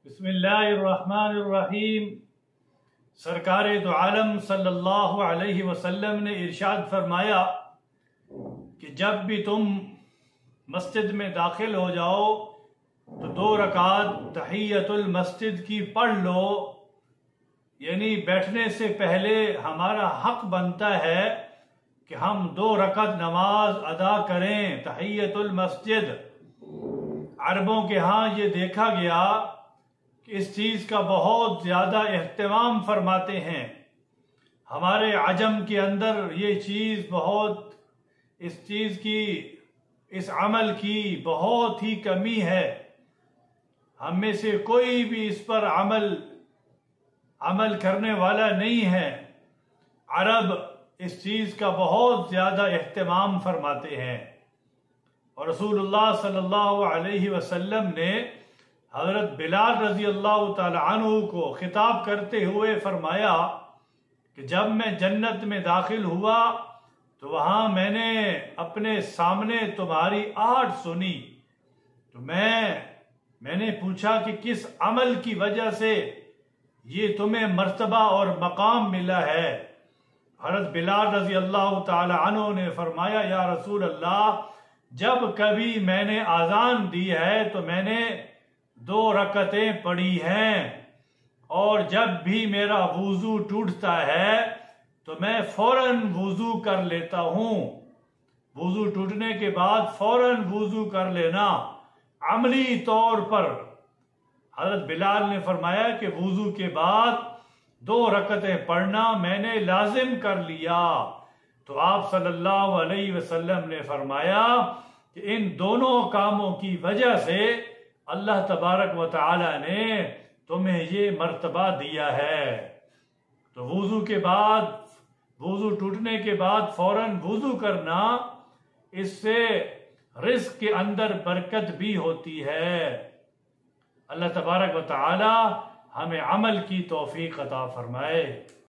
बिस्मिल्लाहिर्रहमानिर्रहीम। सरकार दो आलम सल्लल्लाहु अलैहि वसल्लम ने इरशाद फरमाया कि जब भी तुम मस्जिद में दाखिल हो जाओ तो 2 रकात तहियतुल मस्जिद की पढ़ लो। यानी बैठने से पहले हमारा हक बनता है कि हम 2 रकात नमाज अदा करें तहियतुल मस्जिद। अरबों के यहाँ ये देखा गया कि इस चीज़ का बहुत ज़्यादा एहतमाम फरमाते हैं। हमारे अजम के अंदर ये चीज़ बहुत, इस चीज़ की, इस अमल की बहुत ही कमी है। हम में से कोई भी इस पर अमल करने वाला नहीं है। अरब इस चीज़ का बहुत ज़्यादा एहतमाम फरमाते हैं और रसूलुल्लाह सल्लल्लाहु अलैहि वसल्लम ने हज़रत बिलाल रज़ी अल्लाह ताला अन्हु को खिताब करते हुए फरमाया कि जब मैं जन्नत में दाखिल हुआ तो वहाँ मैंने अपने सामने तुम्हारी आहट सुनी। तो मैंने पूछा कि किस अमल की वजह से ये तुम्हें मर्तबा और मकाम मिला है। हज़रत बिलाल रज़ी अल्लाह ताला अन्हु ने फरमाया, या रसूल अल्लाह, जब कभी मैंने आज़ान दी है तो मैंने 2 रकतें पढ़ी हैं और जब भी मेरा वुज़ू टूटता है तो मैं फौरन वुज़ू कर लेता हूँ। वुज़ू टूटने के बाद फौरन वुज़ू कर लेना। अमली तौर पर हज़रत बिलाल ने फरमाया कि वुज़ू के बाद 2 रकतें पढ़ना मैंने लाजिम कर लिया। तो आप सल्लल्लाहु अलैहि वसल्लम ने फरमाया कि इन दोनों कामों की वजह से अल्लाह तबारक व तआला ने तुम्हें ये मर्तबा दिया है। तो वुज़ू टूटने के बाद फौरन वुज़ू करना, इससे रिज़्क़ के अंदर बरकत भी होती है। अल्लाह तबारक व तआला हमें अमल की तौफीक अता फरमाए।